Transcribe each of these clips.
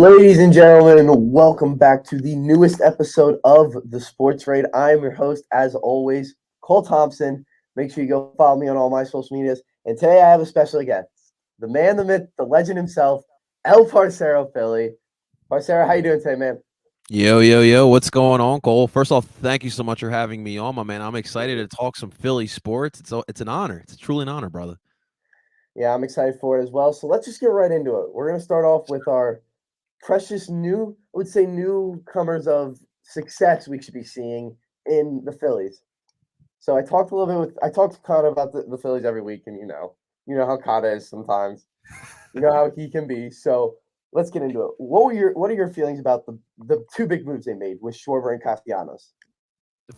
Ladies and gentlemen, welcome back to the newest episode of the Sports Raid. I am your host, as always, Cole Thompson. Make sure you go follow me on all my social medias. And today I have a special guest, the man, the myth, the legend himself, El Parcero Philly. Parcero, how you doing today, man? Yo, what's going on, Cole? First off, thank you so much for having me on, my man. I'm excited to talk some Philly sports. It's an honor. It's truly an honor, brother. Yeah, I'm excited for it as well. So let's just get right into it. We're going to start off with our precious new, I would say, newcomers of success we should be seeing in the Phillies. So I talked to Kata about the Phillies every week, and you know how Kata is sometimes. You know how he can be. So let's get into it. What are your feelings about the two big moves they made with Schwarber and Castellanos?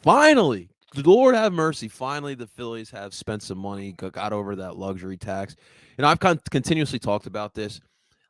Finally, the Lord have mercy. Finally, the Phillies have spent some money, got over that luxury tax. I've continuously talked about this.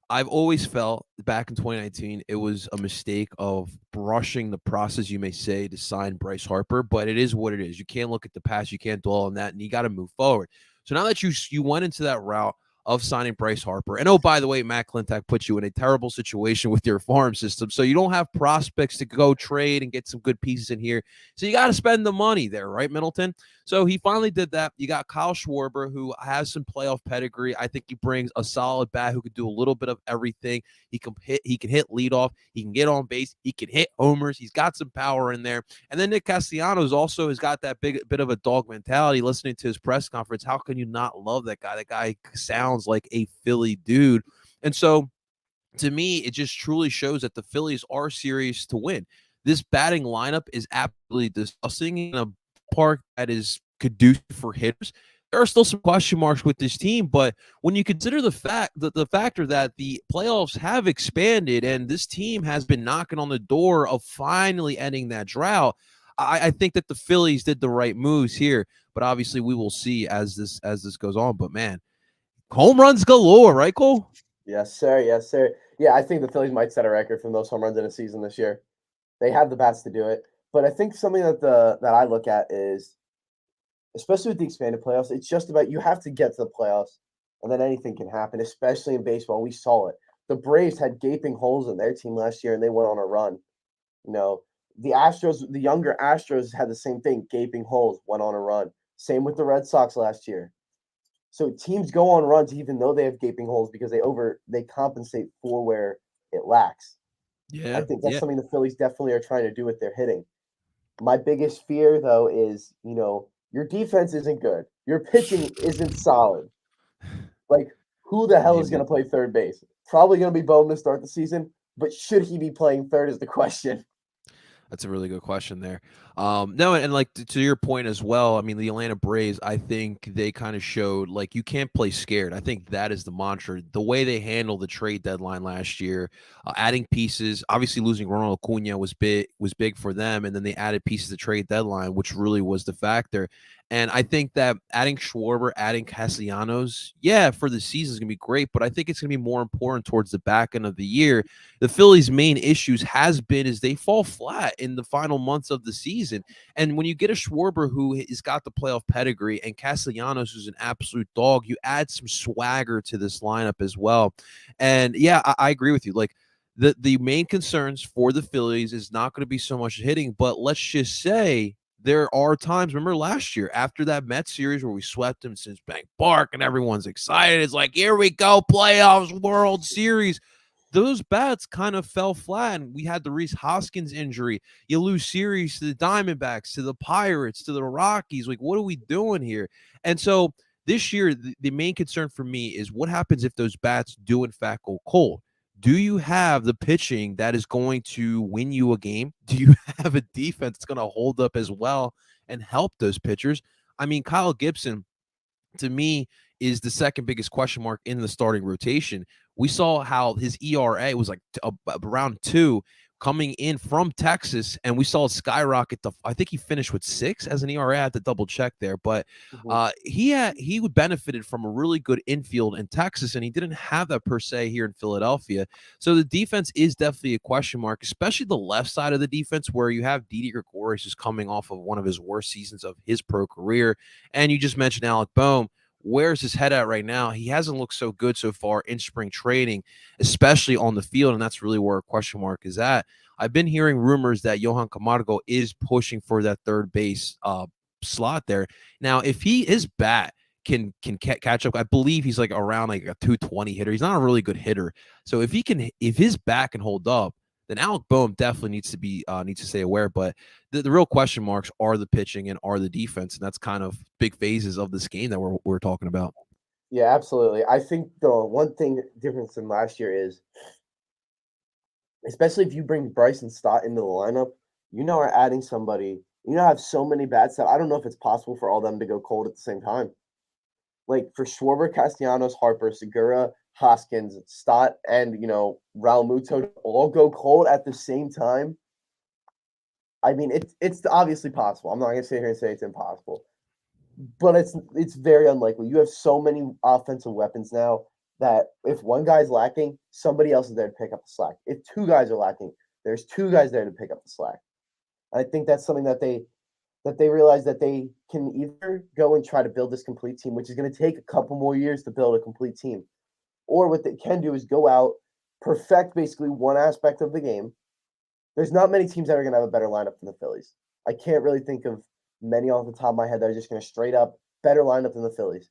I've always felt back in 2019 it was a mistake of brushing the process, you may say, to sign Bryce Harper, but it is what it is. You can't look at the past, you can't dwell on that, and you got to move forward. So now that you went into that route of signing Bryce Harper, and oh, by the way, Matt Klentak put you in a terrible situation with your farm system, so you don't have prospects to go trade and get some good pieces in here. So you got to spend the money there, right, Middleton? So he finally did that. You got Kyle Schwarber, who has some playoff pedigree. I think he brings a solid bat who could do a little bit of everything. He can hit leadoff. He can get on base. He can hit homers. He's got some power in there. And then Nick Castellanos also has got that big bit of a dog mentality. Listening to his press conference, how can you not love that guy? That guy sounds like a Philly dude. And so to me, it just truly shows that the Phillies are serious to win. This batting lineup is absolutely disgusting in a ballpark that is conducive for hitters. There are still some question marks with this team, but when you consider the factor that the playoffs have expanded and this team has been knocking on the door of finally ending that drought, I think that the Phillies did the right moves here. But obviously, we will see as this goes on. But man, home runs galore, right, Cole? Yes, sir. Yes, sir. Yeah, I think the Phillies might set a record for most home runs in a season this year. They have the bats to do it. But I think something that I look at is, especially with the expanded playoffs, it's just about you have to get to the playoffs, and then anything can happen. Especially in baseball, we saw it. The Braves had gaping holes in their team last year, and they went on a run. You know, the younger Astros had the same thing, gaping holes, went on a run. Same with the Red Sox last year. So teams go on runs even though they have gaping holes because they compensate for where it lacks. I Yeah, think that's yeah. something the Phillies definitely are trying to do with their hitting. My biggest fear though is, your defense isn't good. Your pitching isn't solid. Like, who the hell is going Amen. to play third base? Probably going to be Bowman to start the season, but should he be playing third is the question. That's a really good question there. No, and like to your point as well. I mean, the Atlanta Braves, I think they kind of showed like you can't play scared. I think that is the mantra. The way they handled the trade deadline last year, adding pieces. Obviously, losing Ronald Acuna was big for them, and then they added pieces to trade deadline, which really was the factor. And I think that adding Schwarber, adding Castellanos, yeah, for the season is gonna be great, but I think it's gonna be more important towards the back end of the year. The Phillies' main issues has been is they fall flat in the final months of the season. And when you get a Schwarber who has got the playoff pedigree and Castellanos who's an absolute dog, you add some swagger to this lineup as well. And yeah, I agree with you. Like the main concerns for the Phillies is not going to be so much hitting, but let's just say there are times. Remember last year after that Mets series where we swept them since Bank Park and everyone's excited. It's like, here we go, playoffs, World Series. Those bats kind of fell flat. And we had the Reese Hoskins injury. You lose series to the Diamondbacks, to the Pirates, to the Rockies. Like, what are we doing here? And so this year, the main concern for me is what happens if those bats do, in fact, go cold? Do you have the pitching that is going to win you a game? Do you have a defense that's going to hold up as well and help those pitchers? I mean, Kyle Gibson, to me, is the second biggest question mark in the starting rotation. We saw how his ERA was like around 2 coming in from Texas, and we saw it skyrocket. I think he finished with 6 as an ERA. I had to double check there, but Mhm. he would benefited from a really good infield in Texas, and he didn't have that per se here in Philadelphia. So the defense is definitely a question mark, especially the left side of the defense, where you have Didi Gregorius is coming off of one of his worst seasons of his pro career, and you just mentioned Alec Bohm. where's his head at right now? He hasn't looked so good so far in spring training, especially on the field, and that's really where a question mark is at. I've been hearing rumors that Johan Camargo is pushing for that third base slot there. Now, if his bat can catch up, I believe he's like around like a 220 hitter. He's not a really good hitter, so if his bat can hold up, then Alec Boehm definitely needs to stay aware. But the real question marks are the pitching and are the defense, and that's kind of big phases of this game that we're talking about. Yeah, absolutely. I think the one thing difference than last year is, especially if you bring Bryson Stott into the lineup, you know are adding somebody. You know have so many bats that I don't know if it's possible for all them to go cold at the same time. Like for Schwarber, Castellanos, Harper, Segura, Hoskins, Stott, and Raul Muto to all go cold at the same time. I mean, it's obviously possible. I'm not gonna sit here and say it's impossible, but it's very unlikely. You have so many offensive weapons now that if one guy's lacking, somebody else is there to pick up the slack. If two guys are lacking, there's two guys there to pick up the slack. I think that's something that they realize that they can either go and try to build this complete team, which is going to take a couple more years to build a complete team, or what they can do is go out, perfect basically one aspect of the game. There's not many teams that are going to have a better lineup than the Phillies. I can't really think of many off the top of my head that are just going to straight up better lineup than the Phillies.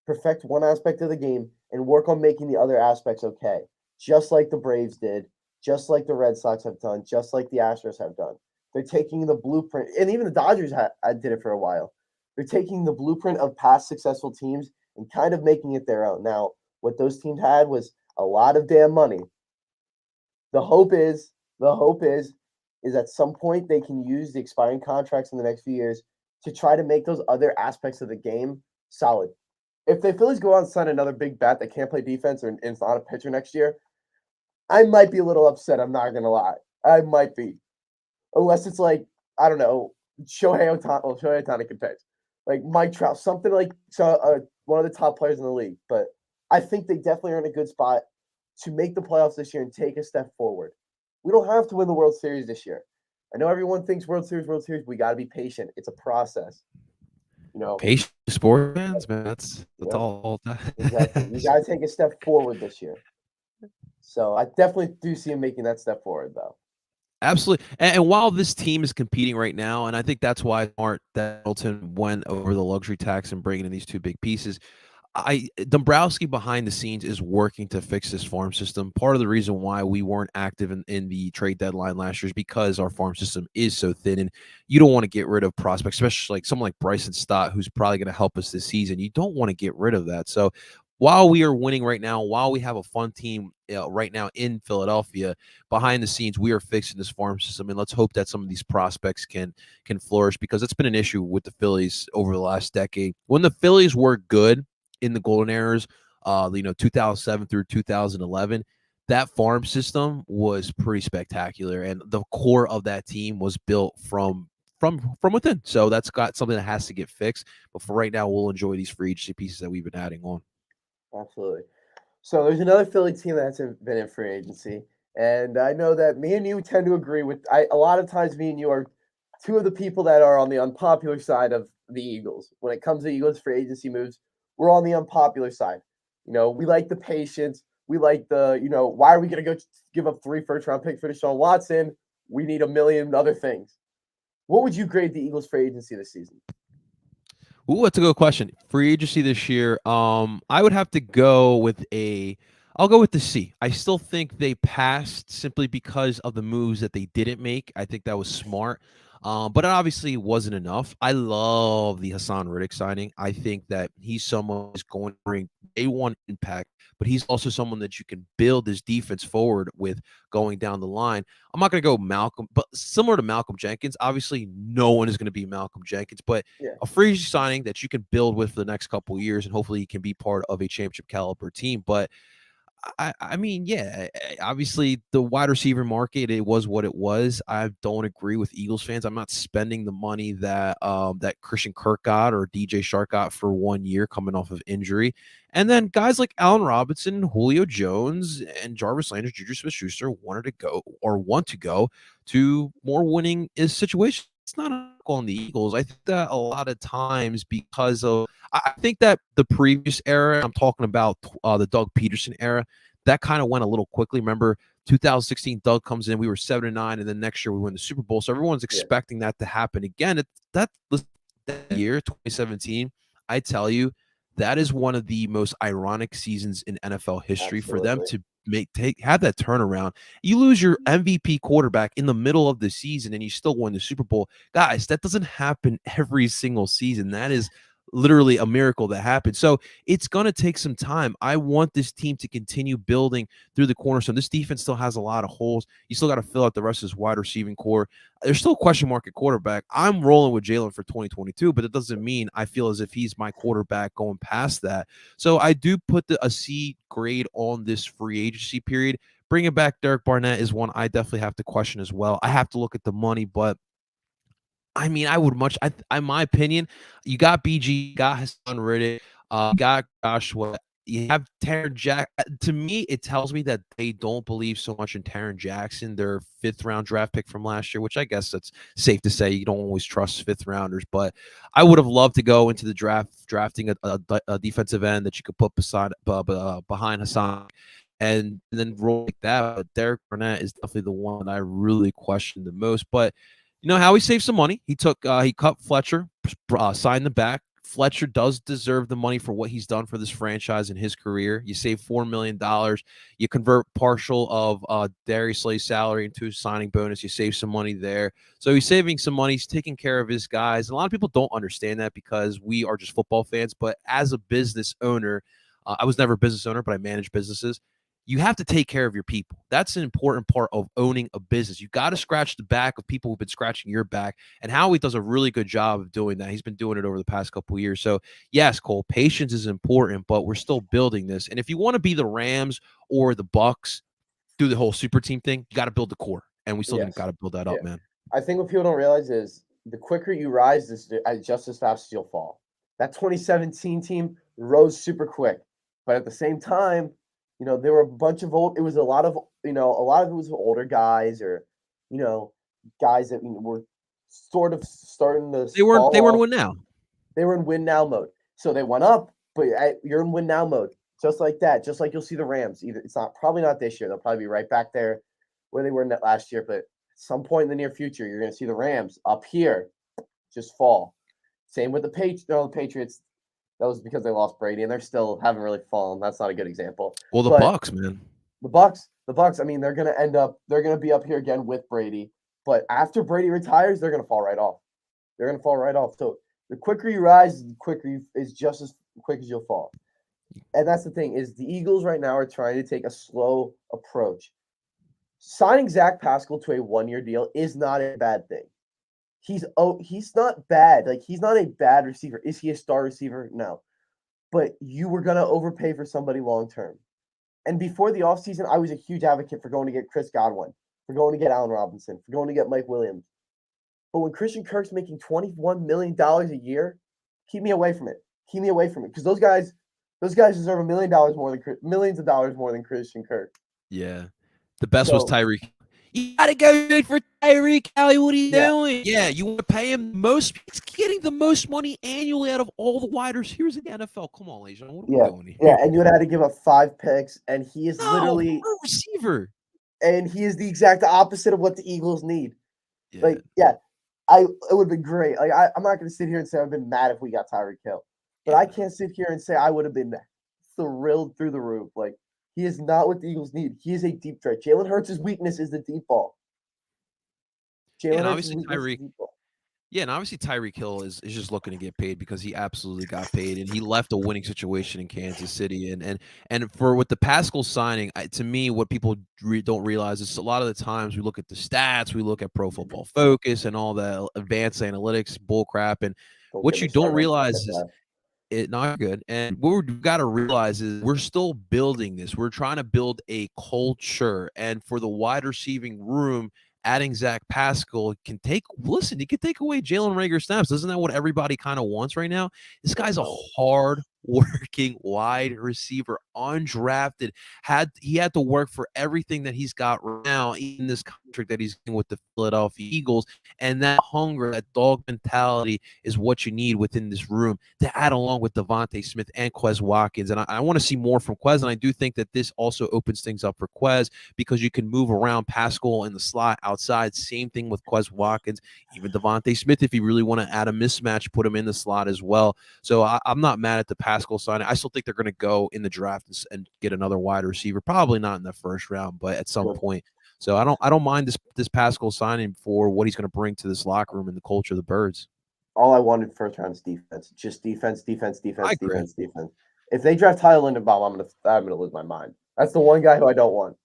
Perfect one aspect of the game and work on making the other aspects okay, just like the Braves did, just like the Red Sox have done, just like the Astros have done. They're taking the blueprint, and even the Dodgers did it for a while. They're taking the blueprint of past successful teams and kind of making it their own. Now, what those teams had was a lot of damn money. The hope is at some point they can use the expiring contracts in the next few years to try to make those other aspects of the game solid. If the Phillies go out and sign another big bat that can't play defense and is not a pitcher next year, I might be a little upset. I'm not gonna lie. I might be. Unless it's like, I don't know, Shohei Ohtani. Well, Shohei Ohtani can pitch. Like Mike Trout, something like one of the top players in the league. But I think they definitely are in a good spot to make the playoffs this year and take a step forward. We don't have to win the World Series this year. I know everyone thinks World Series. We got to be patient. It's a process. Patient sports fans, man. That's Yep, all. exactly. You got to take a step forward this year. So I definitely do see him making that step forward, though. Absolutely. And while this team is competing right now, and I think that's why smart that Milton went over the luxury tax and bringing in these two big pieces. Dombrowski behind the scenes is working to fix this farm system. Part of the reason why we weren't active in the trade deadline last year is because our farm system is so thin, and you don't want to get rid of prospects, especially like someone like Bryson Stott, who's probably going to help us this season. You don't want to get rid of that. So while we are winning right now, while we have a fun team right now in Philadelphia, behind the scenes, we are fixing this farm system, and let's hope that some of these prospects can flourish, because it's been an issue with the Phillies over the last decade. When the Phillies were good in the golden eras, 2007 through 2011, that farm system was pretty spectacular, and the core of that team was built from within. So that's got something that has to get fixed. But for right now, we'll enjoy these free agency pieces that we've been adding on. Absolutely. So there's another Philly team that's been in free agency, and I know that me and you tend to agree with. A lot of times, me and you are two of the people that are on the unpopular side of the Eagles when it comes to Eagles free agency moves. We're on the unpopular side. We like the patience. We like the, why are we going to go give up 3 first-round picks for Deshaun Watson? We need a million other things. What would you grade the Eagles free agency this season? Ooh, that's a good question. Free agency this year, I would have to go with I'll go with the C. I still think they passed simply because of the moves that they didn't make. I think that was smart. But it obviously wasn't enough. I love the Hassan Riddick signing. I think that he's someone who's going to bring day one impact, but he's also someone that you can build this defense forward with going down the line. I'm not going to go Malcolm, but similar to Malcolm Jenkins, obviously no one is going to be Malcolm Jenkins, but Yeah. a free signing that you can build with for the next couple of years, and hopefully he can be part of a championship caliber team. But I mean, yeah, obviously the wide receiver market, it was what it was. I don't agree with Eagles fans. I'm not spending the money that that Christian Kirk got or DJ Shark got for 1 year coming off of injury. And then guys like Allen Robinson, Julio Jones, and Jarvis Landry, Juju Smith-Schuster want to go to more winning situations. it's not on the Eagles. I think that a lot of times because of I think that the previous era, I'm talking about the Doug Peterson era, that kind of went a little quickly. Remember 2016, Doug comes in, we were 7-9, and then next year we win the Super Bowl. So everyone's expecting that to happen again. That year, 2017, I tell you, that is one of the most ironic seasons in NFL history for them to have that turnaround. You lose your MVP quarterback in the middle of the season and you still win the Super Bowl. Guys, that doesn't happen every single season. That is literally a miracle that happened. So it's going to take some time. I want this team to continue building through the cornerstone. This defense still has a lot of holes. You still got to fill out the rest of this wide receiving core. There's still a question mark at quarterback. I'm rolling with Jalen for 2022, but it doesn't mean I feel as if he's my quarterback going past that. So I do put a C grade on this free agency period. Bringing back Derek Barnett is one I definitely have to question as well. I have to look at the money, but I mean, I would much, in my opinion, you got BG, you got Hassan Reddick, you got Joshua, you have Taron Jack. To me, it tells me that they don't believe so much in Taron Jackson, their 5th round draft pick from last year, which I guess that's safe to say. You don't always trust 5th rounders, but I would have loved to go into the draft drafting a defensive end that you could put behind Hassan and then roll like that. But Derek Barnett is definitely the one I really question the most. But you know how he saved some money? He cut Fletcher, signed the back. Fletcher does deserve the money for what he's done for this franchise in his career. You save $4 million. You convert partial of Darius Slay's salary into a signing bonus. You save some money there. So he's saving some money. He's taking care of his guys. And a lot of people don't understand that because we are just football fans. But as a business owner, I was never a business owner, but I manage businesses. You have to take care of your people. That's an important part of owning a business. You got to scratch the back of people who've been scratching your back. And Howie does a really good job of doing that. He's been doing it over the past couple of years. So, yes, Cole, patience is important, but we're still building this. And if you want to be the Rams or the Bucks, do the whole super team thing, you got to build the core. And we still got to build that up, man. I think what people don't realize is the quicker you rise, just as fast as you'll fall. That 2017 team rose super quick. But at the same time, you know, there were a bunch of it was a lot of it was older guys or, guys that were sort of starting to They were in win now. They were in win now mode. So they went up, but you're in win now mode. Just like that. Just like you'll see the Rams. It's probably not this year. They'll probably be right back there where they were in that last year. But at some point in the near future, you're going to see the Rams up here just fall. Same with the Patriots. That was because they lost Brady, and they're still haven't really fallen. That's not a good example. Well, the Bucks, man. The Bucks. I mean, they're gonna be up here again with Brady. But after Brady retires, they're gonna fall right off. So the quicker you rise, the quicker is just as quick as you'll fall. And that's the thing is the Eagles right now are trying to take a slow approach. Signing Zach Pascal to a 1-year deal is not a bad thing. He's not bad. Like, he's not a bad receiver. Is he a star receiver? No. But you were going to overpay for somebody long term. And before the offseason, I was a huge advocate for going to get Chris Godwin, for going to get Allen Robinson, for going to get Mike Williams. But when Christian Kirk's making $21 million a year, keep me away from it. Because those guys deserve millions of dollars more than Christian Kirk. Yeah. The best was Tyreek. You gotta go straight for Tyreek, Howie. What are you doing? Yeah, you want to pay him the most. He's getting the most money annually out of all the wide receivers in the NFL. Come on, Legion. What are we doing here? Yeah, and you would have to give up 5 picks, and he is literally a receiver. And he is the exact opposite of what the Eagles need. Yeah. It would have been great. Like, I'm not gonna sit here and say I've been mad if we got Tyreek Hill. But I can't sit here and say I would have been thrilled through the roof. Like, he is not what the Eagles need. He is a deep threat. Jalen Hurts' weakness is the deep ball. And obviously Tyreek Hill is just looking to get paid because he absolutely got paid, and he left a winning situation in Kansas City. And for with the Pascal signing, to me, what people don't realize is a lot of the times we look at the stats, we look at Pro Football Focus and all the advanced analytics bullcrap, and what you don't realize is it not good. And what we've got to realize is we're still building this. We're trying to build a culture. And for the wide receiving room, adding Zach Pascal he can take away Jalen Reagor snaps. Isn't that what everybody kind of wants right now? This guy's a hard working wide receiver, undrafted. He had to work for everything that he's got right now in this contract that he's getting with the Philadelphia Eagles. And that hunger, that dog mentality is what you need within this room to add along with Devontae Smith and Quez Watkins. And I want to see more from Quez. And I do think that this also opens things up for Quez because you can move around Pascal in the slot outside. Same thing with Quez Watkins, even Devontae Smith. If you really want to add a mismatch, put him in the slot as well. So I'm not mad at the Pascal signing. I still think they're going to go in the draft and get another wide receiver. Probably not in the first round, but at some point. So I don't mind this Pascal signing for what he's going to bring to this locker room and the culture of the Birds. All I wanted first round is defense. Just defense, defense, defense, I agree. defense, defense. If they draft Tyler Linderbaum, I'm gonna lose my mind. That's the one guy who I don't want.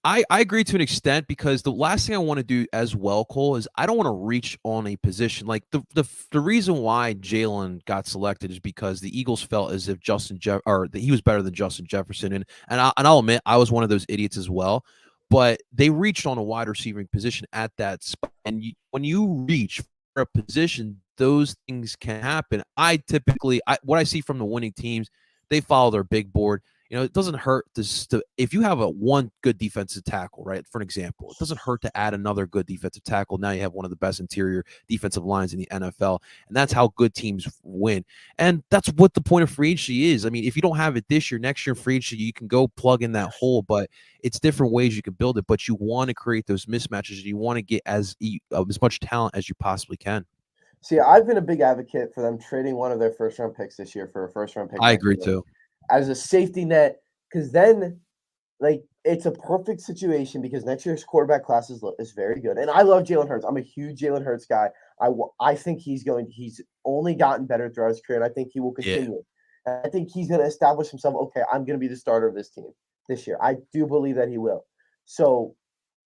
I agree to an extent because the last thing I want to do as well, Cole, is I don't want to reach on a position. Like the reason why Jalen got selected is because the Eagles felt as if he was better than Justin Jefferson, and I'll admit I was one of those idiots as well. But they reached on a wide receiving position at that spot, and when you reach for a position, those things can happen. What I see from the winning teams, they follow their big board. It doesn't hurt if you have one good defensive tackle, right? For an example, it doesn't hurt to add another good defensive tackle. Now you have one of the best interior defensive lines in the NFL, and that's how good teams win. And that's what the point of free agency is. I mean, if you don't have it this year, next year free agency, you can go plug in that hole, but it's different ways you can build it. But you want to create those mismatches. You want to get as much talent as you possibly can. See, I've been a big advocate for them trading one of their first round picks this year for a first round pick. I agree too. As a safety net, because then, like, it's a perfect situation because next year's quarterback class is very good, and I love Jalen Hurts. I'm a huge Jalen Hurts guy. I think he's only gotten better throughout his career, and I think he will continue. Yeah. I think he's going to establish himself. Okay, I'm going to be the starter of this team this year. I do believe that he will. So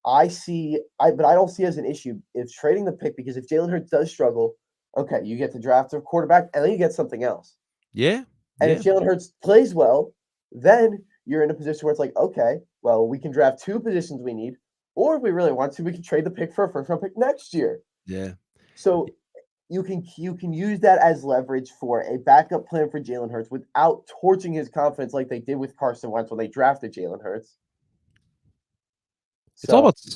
but I don't see it as an issue if trading the pick because if Jalen Hurts does struggle, okay, you get to draft a quarterback and then you get something else. Yeah. And if Jalen Hurts plays well, then you're in a position where it's like, okay, well, we can draft two positions we need, or if we really want to, we can trade the pick for a first round pick next year. Yeah. So you can use that as leverage for a backup plan for Jalen Hurts without torching his confidence like they did with Carson Wentz when they drafted Jalen Hurts. It's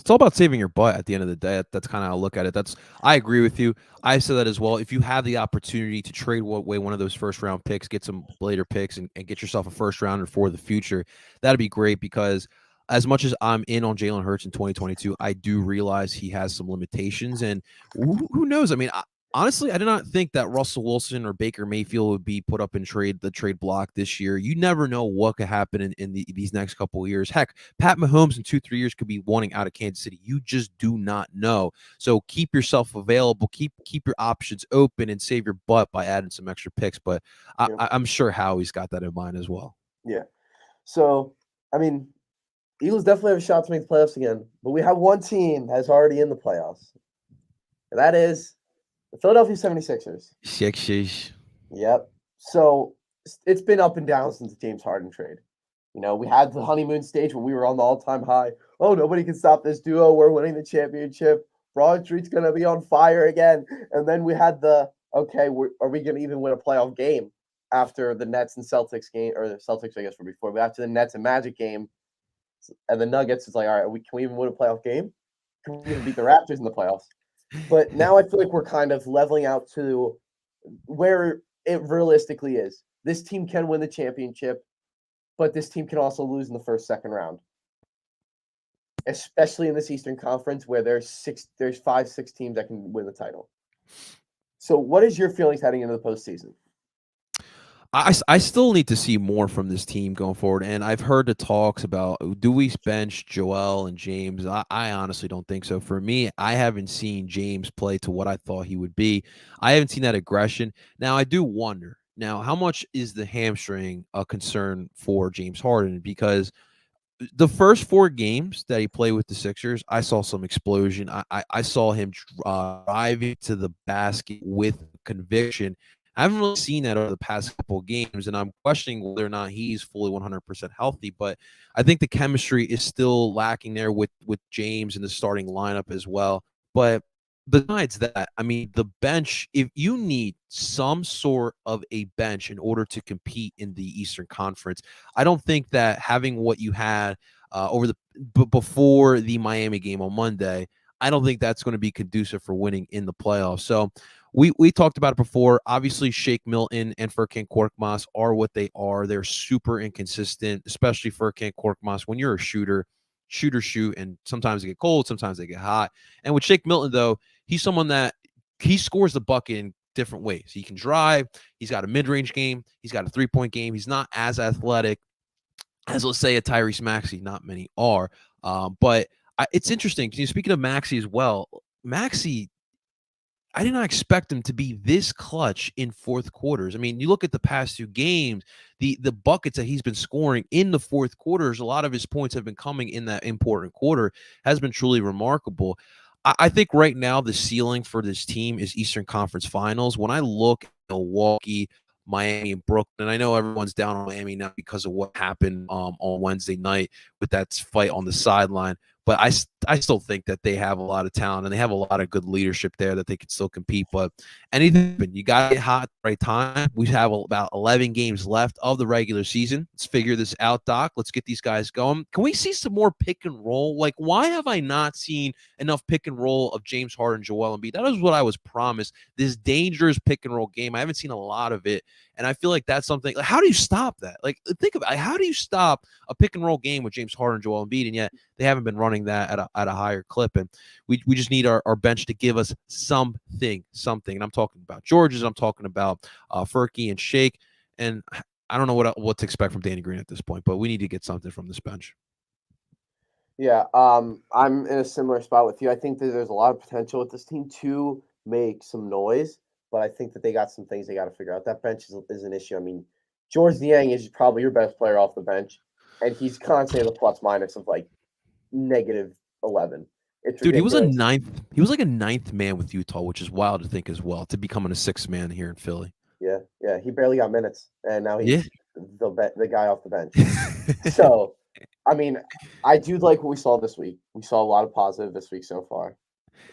all about saving your butt at the end of the day. That's kind of how I look at it. I agree with you. I said that as well. If you have the opportunity to trade away one of those first round picks, get some later picks, and get yourself a first rounder for the future, that'd be great because as much as I'm in on Jalen Hurts in 2022, I do realize he has some limitations. And who knows? I mean, honestly, I did not think that Russell Wilson or Baker Mayfield would be put up in the trade block this year. You never know what could happen in these next couple of years. Heck, Pat Mahomes in 2-3 years could be wanting out of Kansas City. You just do not know. So keep yourself available. Keep your options open and save your butt by adding some extra picks. But I'm sure Howie's got that in mind as well. Yeah. So, I mean, Eagles definitely have a shot to make the playoffs again. But we have one team that's already in the playoffs. And that is the Philadelphia 76ers. Sheesh. Yep. So it's been up and down since the James Harden trade. We had the honeymoon stage when we were on the all-time high. Oh, nobody can stop this duo. We're winning the championship. Broad Street's going to be on fire again. And then we had are we going to even win a playoff game after the Nets and Celtics game, or the Celtics, I guess, were before, but after the Nets and Magic game, and the Nuggets, it's like, all right, can we even win a playoff game? Can we even beat the Raptors in the playoffs? But now I feel like we're kind of leveling out to where it realistically is. This team can win the championship, but this team can also lose in the first, second round. Especially in this Eastern Conference where there's 5-6 teams that can win the title. So what is your feelings heading into the postseason? I still need to see more from this team going forward. And I've heard the talks about, do we bench Joel and James? I honestly don't think so. For me, I haven't seen James play to what I thought he would be. I haven't seen that aggression. Now, I do wonder, how much is the hamstring a concern for James Harden? Because the first 4 games that he played with the Sixers, I saw some explosion. I saw him driving to the basket with conviction. I haven't really seen that over the past couple of games, and I'm questioning whether or not he's fully 100% healthy. But I think the chemistry is still lacking there with James in the starting lineup as well. But besides that, I mean, the bench, if you need some sort of a bench in order to compete in the Eastern Conference, I don't think that having what you had over the before the Miami game on Monday, I don't think that's going to be conducive for winning in the playoffs. So we talked about it before. Obviously, Shake Milton and Furkan Korkmaz are what they are. They're super inconsistent, especially Furkan Korkmaz. When you're a shooter, shoot, and sometimes they get cold, sometimes they get hot. And with Shake Milton, though, he's someone that he scores the bucket in different ways. He can drive. He's got a mid-range game. He's got a three-point game. He's not as athletic as, let's say, a Tyrese Maxey. Not many are. But it's interesting. Speaking of Maxey as well, Maxey, I did not expect him to be this clutch in fourth quarters. I mean, you look at the past two games, the buckets that he's been scoring in the fourth quarters, a lot of his points have been coming in that important quarter, has been truly remarkable. I think right now the ceiling for this team is Eastern Conference Finals. When I look at Milwaukee, Miami, and Brooklyn, I know everyone's down on Miami now because of what happened on Wednesday night with that fight on the sideline. But I still think that they have a lot of talent and they have a lot of good leadership there that they can still compete. But anything, you got to get hot at the right time. We have about 11 games left of the regular season. Let's figure this out, Doc. Let's get these guys going. Can we see some more pick and roll? Like, why have I not seen enough pick and roll of James Harden, Joel Embiid? That is what I was promised. This dangerous pick and roll game. I haven't seen a lot of it. And I feel like that's something. Like, how do you stop that? Like, think about it. How do you stop a pick and roll game with James Harden, Joel Embiid, and yet they haven't been running that at a higher clip? And we just need our bench to give us something. And I'm talking about Georges. I'm talking about Furky and Shake. And I don't know what to expect from Danny Green at this point, but we need to get something from this bench. Yeah, I'm in a similar spot with you. I think that there's a lot of potential with this team to make some noise, but I think that they got some things they got to figure out. That bench is an issue. I mean, George Niang is probably your best player off the bench, and he's constantly the plus minus of like -11. It's Dude, ridiculous. he was like a ninth man with Utah, which is wild to think as well, to becoming a sixth man here in Philly. Yeah, he barely got minutes, and now Yeah. he's the guy off the bench. So, I mean, I do like what we saw this week. We saw a lot of positive this week so far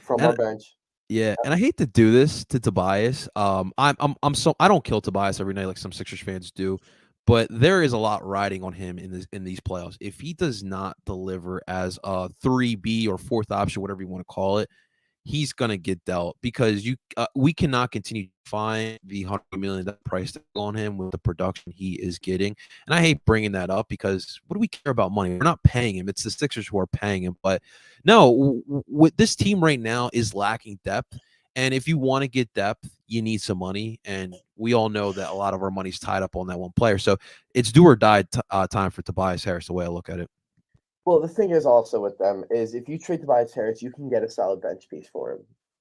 from our And bench. yeah, and I hate to do this to Tobias. I'm so I don't kill Tobias every night like some Sixers fans do, but there is a lot riding on him in these playoffs. If he does not deliver as a 3B or fourth option, whatever you want to call it, he's gonna get dealt because we cannot continue to find the $100 million price tag on him with the production he is getting. And I hate bringing that up because what do we care about money? We're not paying him. It's the Sixers who are paying him. But no, with this team right now is lacking depth. And if you want to get depth, you need some money. And we all know that a lot of our money's tied up on that one player. So it's do or die time for Tobias Harris, the way I look at it. Well, the thing is also with them is if you trade Tobias Harris, you can get a solid bench piece for him,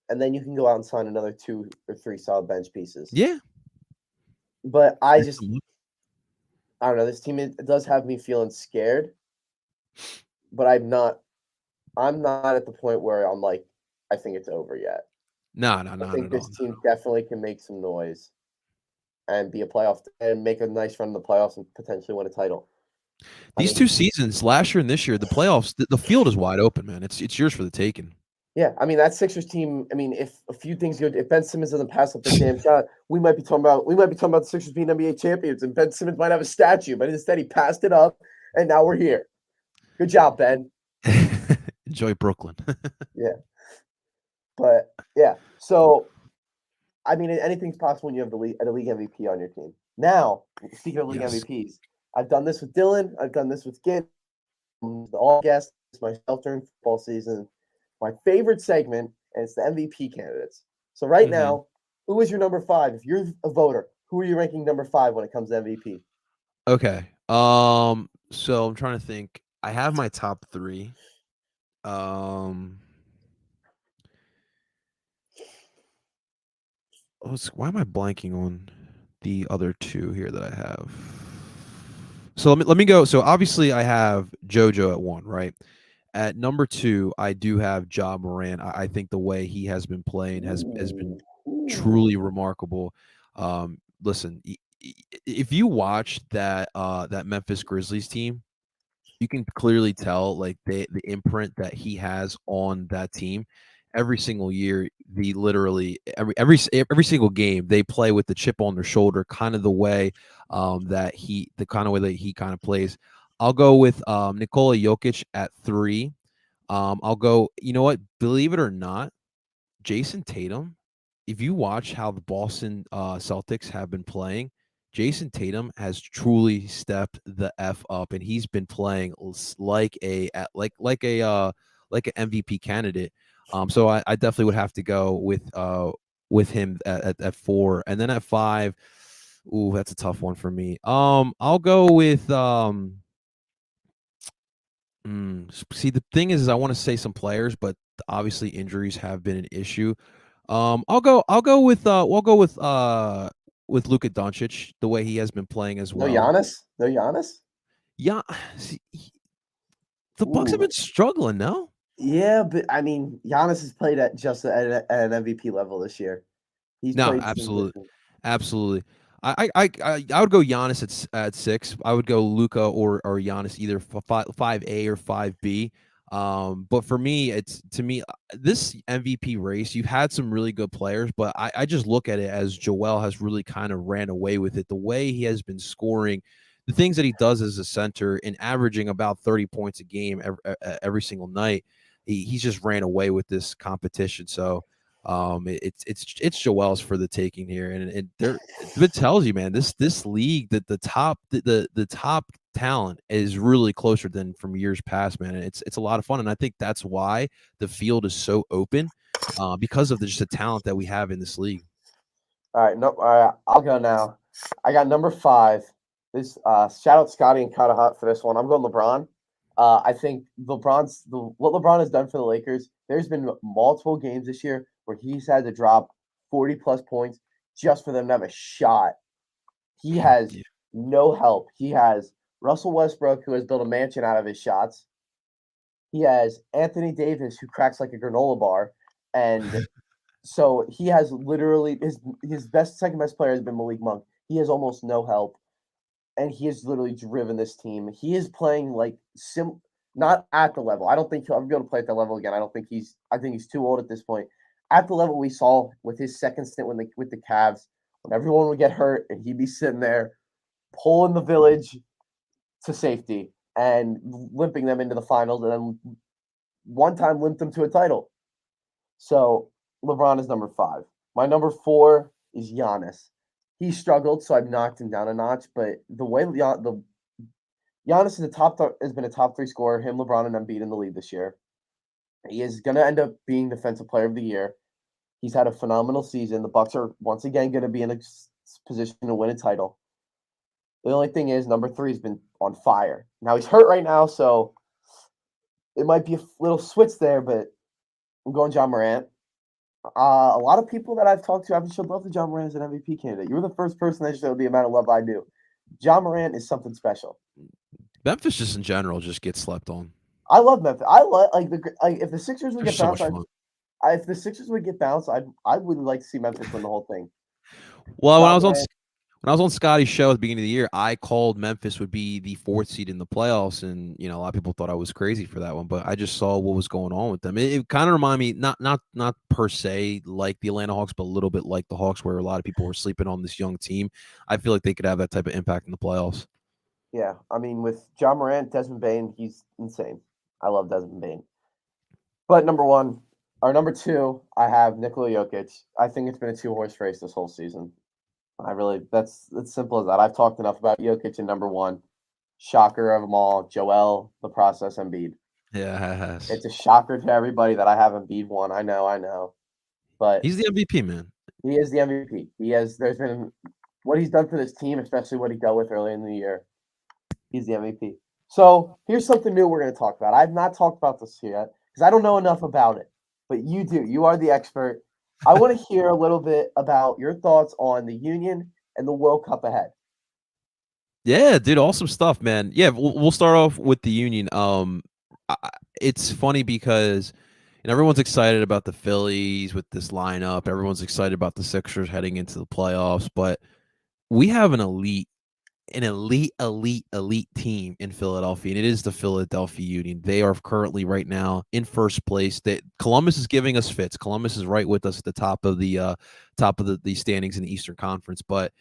and then you can go out and sign another 2 or 3 solid bench pieces. Yeah. But I don't know. This team it does have me feeling scared, but I'm not at the point where I'm like, I think it's over yet. No, I not think at this all. team definitely can make some noise and be a playoff and make a nice run in the playoffs and potentially win a title. These two seasons, last year and this year, the playoffs, the field is wide open, man. It's yours for the taking. Yeah, I mean that Sixers team. I mean, if a few things go, if Ben Simmons doesn't pass up the damn shot, we might be talking about the Sixers being NBA champions, and Ben Simmons might have a statue. But instead, he passed it up, and now we're here. Good job, Ben. Enjoy Brooklyn. Yeah, but yeah. So, I mean, anything's possible when you have the league MVP on your team. Now, speaking of league Yes. MVPs, I've done this with Dylan. I've done this with Git, all guests, myself during football season. My favorite segment, and it's the MVP candidates. So right now, who is your number 5? If you're a voter, who are you ranking number 5 when it comes to MVP? Okay. So I'm trying to think. I have my top 3. Why am I blanking on the other 2 here that I have? So let me go. So obviously I have JoJo at 1, right? At number 2, I do have Ja Morant. I think the way he has been playing has been truly remarkable. Listen, if you watch that Memphis Grizzlies team, you can clearly tell like the imprint that he has on that team. every single year, the literally every single game they play with the chip on their shoulder, kind of the way the kind of way that he kind of plays. I'll go with Nikola Jokic at 3. I'll go. You know what? Believe it or not, Jason Tatum. If you watch how the Boston Celtics have been playing, Jason Tatum has truly stepped the f up, and he's been playing like an MVP candidate. So I definitely would have to go with him at 4, and then at 5. Ooh, that's a tough one for me. I'll go with See, the thing is I want to say some players, but obviously injuries have been an issue. I'll go with Luka Doncic, the way he has been playing as No well. Giannis? No Giannis? Yeah, the Bucks have Ooh. been struggling, no? Yeah, but I mean, Giannis has played at just at an MVP level this year. He's No, played some good. absolutely. Absolutely. I would go Giannis at 6. I would go Luka or Giannis, either 5A or 5B. But for me, this MVP race, you've had some really good players, but I just look at it as Joel has really kind of ran away with it. The way he has been scoring, the things that he does as a center and averaging about 30 points a game every single night, he's just ran away with this competition. So it's Joel's for the taking here, and it tells you, man, this league, that the top talent is really closer than from years past, man. And it's a lot of fun, and I think that's why the field is so open, because of just the talent that we have in this league. All right, no, all right, I'll go now. I got number 5. This shout out Scotty and kind of hot for this one. I'm going LeBron. I think what LeBron has done for the Lakers. There's been multiple games this year where he's had to drop 40 plus points just for them to have a shot. He has Yeah. no help. He has Russell Westbrook, who has built a mansion out of his shots. He has Anthony Davis, who cracks like a granola bar, and so he has literally his second best player has been Malik Monk. He has almost no help, and he has literally driven this team. He is playing like not at the level. I don't think he'll ever be able to play at that level again. I think he's too old at this point. At the level we saw with his second stint with the Cavs, when everyone would get hurt and he'd be sitting there pulling the village to safety and limping them into the finals, and then one time limped them to a title. So LeBron is number 5. My number 4 is Giannis. He struggled, so I've knocked him down a notch. But the way Giannis has been a top 3 scorer, him, LeBron, and Embiid in the league this year. He is going to end up being Defensive Player of the Year. He's had a phenomenal season. The Bucks are once again going to be in a position to win a title. The only thing is, number 3 has been on fire. Now he's hurt right now, so it might be a little switch there. But I'm going Ja Morant. A lot of people that I've talked to haven't showed love to Ja Morant as an MVP candidate. You were the first person that showed the amount of love I do. Ja Morant is something special. Memphis just in general just gets slept on. I love Memphis. I love if the Sixers would They're get so much bounced, fun. if the Sixers would get bounced, I would like to see Memphis win the whole thing. Well, Ja when Morant, I was on Scotty's show at the beginning of the year, I called Memphis would be the 4th seed in the playoffs, and a lot of people thought I was crazy for that one. But I just saw what was going on with them. It kind of reminded me, not per se like the Atlanta Hawks, but a little bit like the Hawks, where a lot of people were sleeping on this young team. I feel like they could have that type of impact in the playoffs. yeah, I mean with Ja Morant, Desmond Bain, he's insane. I love Desmond Bain. But number 2, I have Nikola Jokic. I think it's been a 2-horse race this whole season. That's simple as that. I've talked enough about Jokic in number 1. Shocker of them all, Joel, the process, Embiid. Yes, It's a shocker to everybody that I have Embiid 1. I know. But he's the MVP, man. he is the MVP. There's been what he's done for this team, especially what he dealt with early in the year. He's the MVP. So here's something new we're going to talk about. I've not talked about this yet because I don't know enough about it, but you do. You are the expert. I want to hear a little bit about your thoughts on the Union and the World Cup ahead. Yeah, dude, awesome stuff, man. Yeah, we'll start off with the Union. It's funny because everyone's excited about the Phillies with this lineup. Everyone's excited about the Sixers heading into the playoffs, but we have an elite an elite team in Philadelphia, and it is the Philadelphia Union. They are currently right now in first place. That Columbus is giving us fits. Columbus is right with us at the top of the standings in the Eastern Conference. But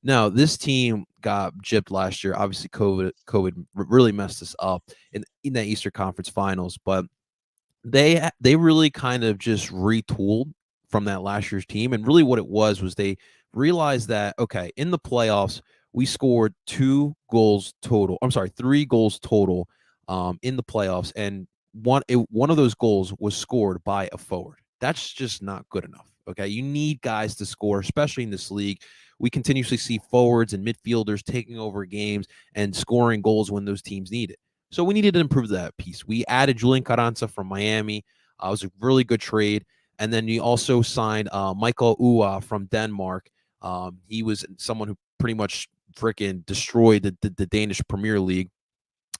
no, this team got gypped last year. Obviously, COVID really messed us up in that Eastern Conference Finals. But they really kind of just retooled from that last year's team, and really what it was they realized that, okay, in the playoffs we scored 2 goals total. I'm sorry, 3 goals total in the playoffs, and one of those goals was scored by a forward. That's just not good enough. Okay, you need guys to score, especially in this league. We continuously see forwards and midfielders taking over games and scoring goals when those teams need it. So we needed to improve that piece. We added Julian Carranza from Miami. It was a really good trade. And then we also signed Michael Uhre from Denmark. He was someone who pretty much freaking destroyed the Danish Premier League.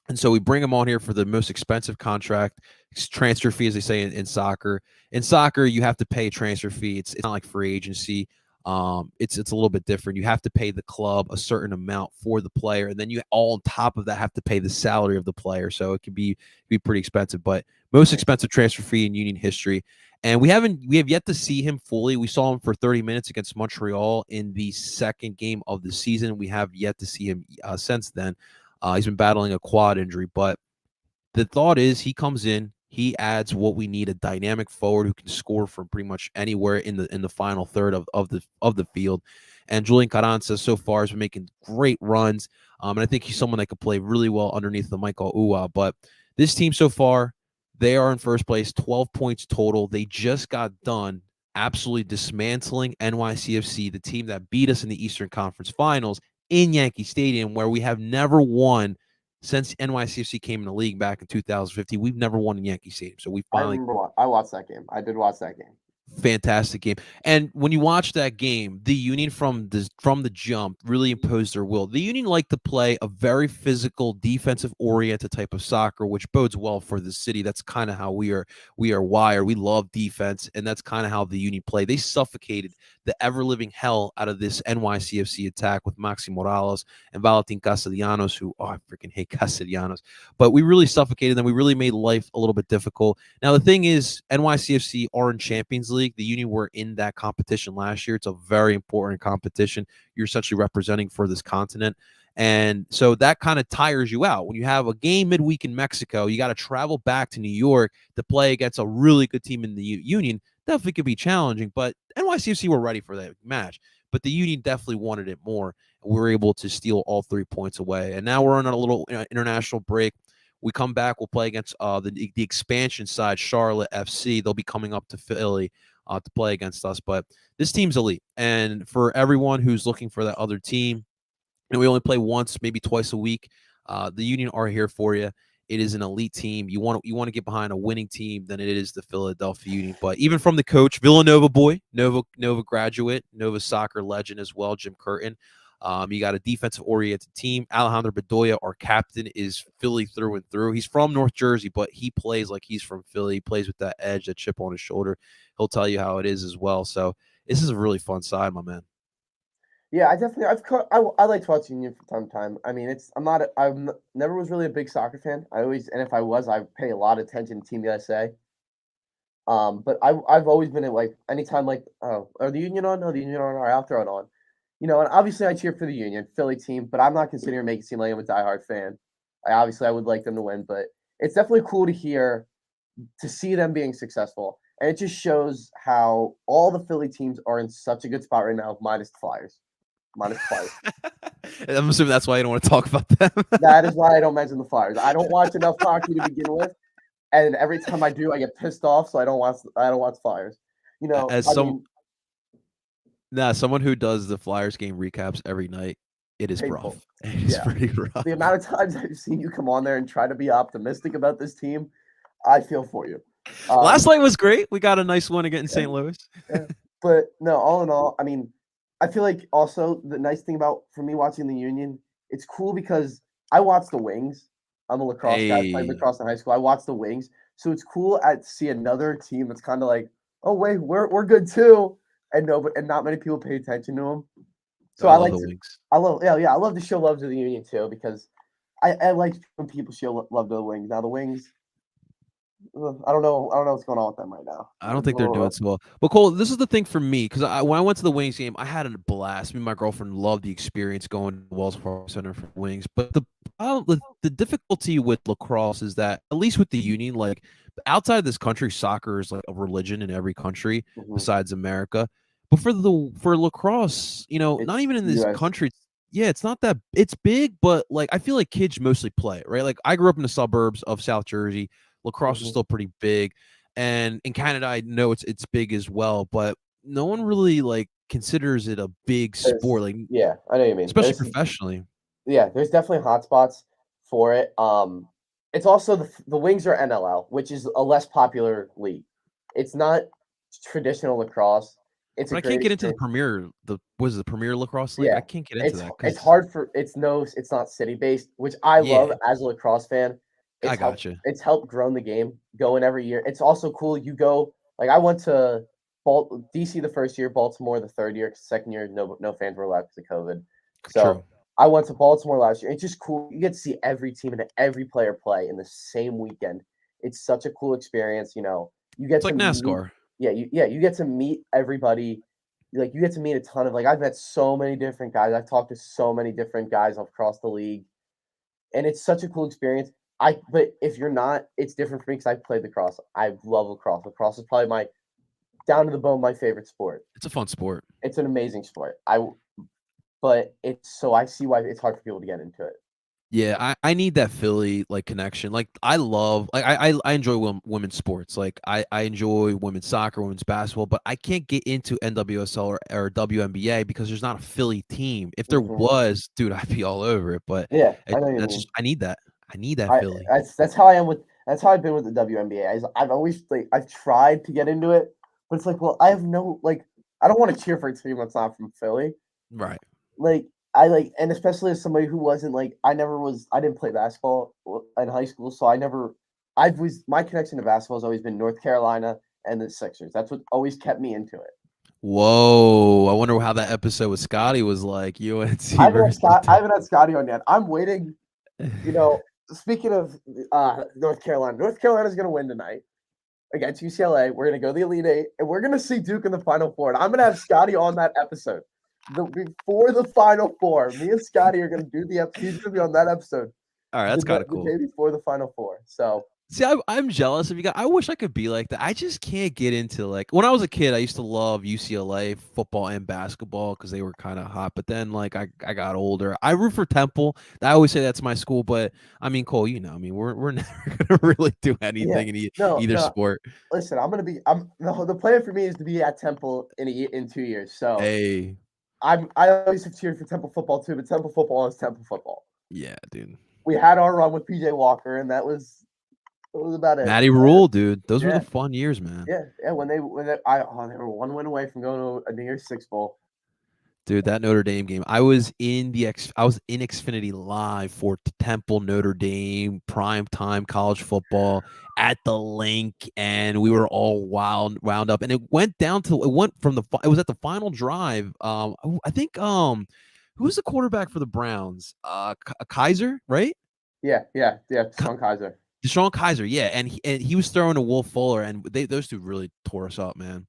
And so we bring him on here for the most expensive contract, transfer fee, as they say in soccer. In soccer, you have to pay a transfer fee. It's not like free agency. It's a little bit different. You have to pay the club a certain amount for the player, and then you all on top of that have to pay the salary of the player. So it can be pretty expensive, but most expensive transfer fee in Union history. And we have yet to see him fully. We saw him for 30 minutes against Montreal in the second game of the season. We have yet to see him since then. He's been battling a quad injury, but the thought is he comes in, he adds what we need, a dynamic forward who can score from pretty much anywhere in the final third of the field. And Julian Carranza so far has been making great runs. And I think he's someone that could play really well underneath the Michael Uhre. But this team so far, they are in first place, 12 points total. They just got done absolutely dismantling NYCFC, the team that beat us in the Eastern Conference Finals in Yankee Stadium, where we have never won since NYCFC came in the league back in 2015. We've never won in Yankee Stadium. So we finally I watched that game. I did watch that game. fantastic game. And when you watch that game, the Union from the jump really imposed their will. The Union like to play a very physical, defensive oriented type of soccer, which bodes well for the city. That's kind of how we are wired. We love defense, and that's kind of how the Union play. They suffocated the ever living hell out of this NYCFC attack with Maxi Morales and Valentin Castellanos, who I freaking hate Castellanos. But we really suffocated them. We really made life a little bit difficult. Now the thing is, NYCFC are in Champions League. The Union were in that competition last year. It's a very important competition. You're essentially representing for this continent. And so that kind of tires you out. When you have a game midweek in Mexico, you got to travel back to New York to play against a really good team in the Union. Definitely could be challenging, but NYCFC were ready for that match. But the Union definitely wanted it more. We were able to steal all 3 points away. And now we're on a little international break. We come back, we'll play against the expansion side, Charlotte FC. They'll be coming up to Philly to play against us. But this team's elite. And for everyone who's looking for that other team, and we only play once, maybe twice a week, the Union are here for you. It is an elite team. You want to get behind a winning team, then it is the Philadelphia Union. But even from the coach, Villanova boy, Nova graduate, Nova soccer legend as well, Jim Curtin. You got a defensive-oriented team. Alejandro Bedoya, our captain, is Philly through and through. He's from North Jersey, but he plays like he's from Philly. He plays with that edge, that chip on his shoulder. He'll tell you how it is as well. So this is a really fun side, my man. Yeah, I like to watch Union from time to time. I mean, never was really a big soccer fan. And if I was, I pay a lot of attention to Team USA. But I've always been at like anytime like are the Union on? No, the Union on. Or I'll throw it on. And obviously I cheer for the Union, Philly team, but I'm not considering making it seem like I'm a diehard fan. I would like them to win, but it's definitely cool to see them being successful. And it just shows how all the Philly teams are in such a good spot right now, minus the Flyers. I'm assuming that's why you don't want to talk about them. That is why I don't mention the Flyers. I don't watch enough hockey to begin with, and every time I do, I get pissed off. So I don't watch Flyers. Someone who does the Flyers game recaps every night, it is painful. rough. It is pretty rough. The amount of times I've seen you come on there and try to be optimistic about this team, I feel for you. Last night was great. We got a nice one again in St. Louis. Yeah. But no, all in all, I mean, I feel like also the nice thing for me watching the Union, it's cool because I watch the Wings. I'm a lacrosse guy. I played lacrosse in high school. I watch the Wings. So it's cool to see another team that's kind of like, oh, wait, we're good too. And not many people pay attention to them. So I I love like the to, Wings. I love, yeah, I love to show love to the Union too because I like when people show love to the Wings. Now the Wings, I don't know what's going on with them right now. I don't It's a think they're doing little, so well. But Cole, this is the thing for me because when I went to the Wings game, I had a blast. Me and my girlfriend loved the experience going to Wells Fargo Center for Wings. But the difficulty with lacrosse is that at least with the Union, like outside this country, soccer is like a religion in every country mhm. besides America. But for lacrosse, not It's even in this U.S. country. Yeah, it's not that it's big, but like I feel like kids mostly play it, right? Like I grew up in the suburbs of South Jersey. Lacrosse is Mhm. still pretty big. And in Canada, I know it's big as well, but no one really like considers it a big sport, like Yeah, I know what you mean. especially professionally. Yeah, there's definitely hotspots for it. It's also the Wings are NLL, which is a less popular league. It's not traditional lacrosse. It's a But I great can't get into experience. the was the Premier Lacrosse League? Yeah, I can't get into it's that it's because hard for it's not city based, which I love yeah, as a lacrosse fan. I It's helped gotcha. it's helped grow the game going every year. It's also cool. You go like I went to DC the first year, Baltimore the third year, 'cause second year no fans were allowed because of COVID. True. So I went to Baltimore last year. It's just cool. You get to see every team and every player play in the same weekend. It's such a cool experience. You get It's to like meet NASCAR. you get to meet everybody. Like, you get to meet a ton of I've met so many different guys. I've talked to so many different guys across the league, and it's such a cool experience. But if you're not, it's different for me because I played lacrosse. I love lacrosse. Lacrosse is probably my down to the bone my favorite sport. It's a fun sport. It's an amazing sport. But I see why it's hard for people to get into it. Yeah, I need that Philly like connection. Like I love like I enjoy women's sports. Like I enjoy women's soccer, women's basketball, but I can't get into NWSL or WNBA because there's not a Philly team. If there Mhm. was, dude, I'd be all over it. But Yeah, I know what you that's mean. just I need that. I need that Philly. That's how I am with that's how I've been with the WNBA. I've always I've tried to get into it, but it's like, well, I have no I don't want to cheer for a team that's not from Philly. Right. Like and especially as somebody who wasn't I didn't play basketball in high school, so I've was my connection to basketball has always been North Carolina and the Sixers. That's what always kept me into it. Whoa. I wonder how that episode with Scotty was like. UNC versus I haven't had Scotty on yet. I'm waiting. You know, speaking of North Carolina's gonna win tonight against UCLA. We're gonna go to the Elite Eight, and we're gonna see Duke in the Final Four. And I'm gonna have Scotty on that episode. Before the Final Four, me and Scotty are gonna do the episode. He's gonna be on that episode All right, that's kind of the cool. day before the Final Four. So See, I'm jealous of you guys. I wish I could be like that. I just can't get into like when I was a kid. I used to love UCLA football and basketball because they were kind of hot. But then like I got older. I root for Temple. I always say that's my school. But I mean, Cole, I mean, we're never gonna really do yeah, anything in no, either no. sport. Listen, I'm the plan for me is to be at Temple in 2 years. So Hey, I always have cheered for Temple football too, but Temple football is Temple football. yeah, dude. We had our run with PJ Walker, and that was about it. Matty Rule, dude. Those were the Yeah, fun years, man. yeah. They were one win away from going to a New Year's Six bowl. Dude, that Notre Dame game. I was in Xfinity Live for Temple Notre Dame prime time college football at the link, and we were all wound up. And it went from it was at the final drive. I think who was the quarterback for the Browns? Kaiser, right? Yeah. Sean Kaiser. DeShone Kaiser, yeah, and he was throwing to Will Fuller, and those two really tore us up, man.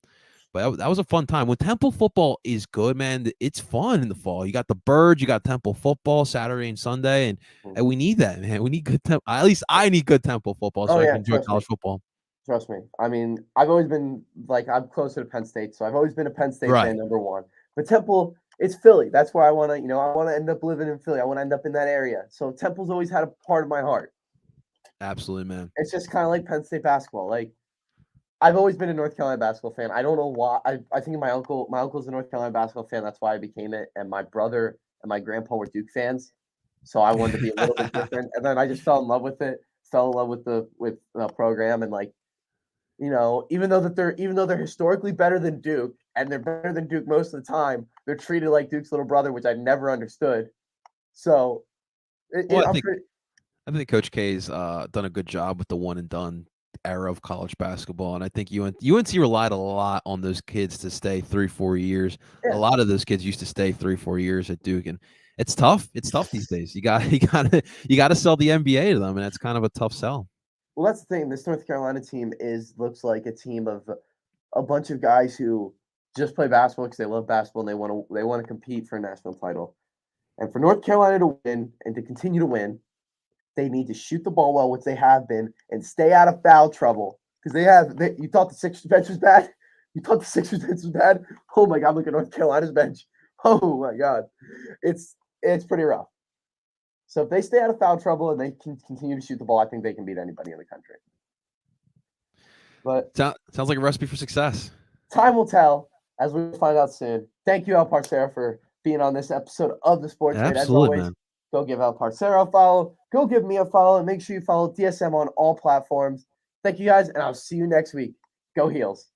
But that was a fun time. When Temple football is good, man, it's fun in the fall. You got the Birds, you got Temple football Saturday and Sunday, Mhm. and we need that, man. We need good Temple. At least I need good Temple football so Oh I yeah, can enjoy college football. trust me. I mean, I've always been I'm closer to Penn State, so I've always been a Penn State Right. fan, number one. But Temple, it's Philly. That's where I want to. I want to end up living in Philly. I want to end up in that area. So Temple's always had a part of my heart. Absolutely, man. It's just kind of like Penn State basketball. I've always been a North Carolina basketball fan. I don't know why. I think my uncle's a North Carolina basketball fan. That's why I became it. And my brother and my grandpa were Duke fans, so I wanted to be a little bit different. And then I just fell in love with it. Fell in love with the program, and even though they're historically better than Duke, and they're better than Duke most of the time, they're treated like Duke's little brother, which I never understood. So Well, I'm pretty. I think Coach K's done a good job with the one and done era of college basketball, and I think UNC relied a lot on those kids to stay 3-4 years. Yeah. A lot of those kids used to stay 3-4 years at Duke, and it's tough. It's tough these days. You got you got to sell the NBA to them, and it's kind of a tough sell. Well, that's the thing. This North Carolina team looks like a team of a bunch of guys who just play basketball because they love basketball and they want to compete for a national title. And for North Carolina to win and to continue to win, they need to shoot the ball well, which they have been, and stay out of foul trouble. Because you thought the Sixers bench was bad? You thought the Sixers bench was bad? Oh my God, look at North Carolina's bench. Oh my God. It's pretty rough. So if they stay out of foul trouble and they can continue to shoot the ball, I think they can beat anybody in the country. But sounds like a recipe for success. Time will tell, as we find out soon. Thank you, Al Parcero, for being on this episode of the Sports Grid. As always, man. Go give Al Parcero a follow. Go give me a follow. And make sure you follow DSM on all platforms. Thank you, guys, and I'll see you next week. Go Heels.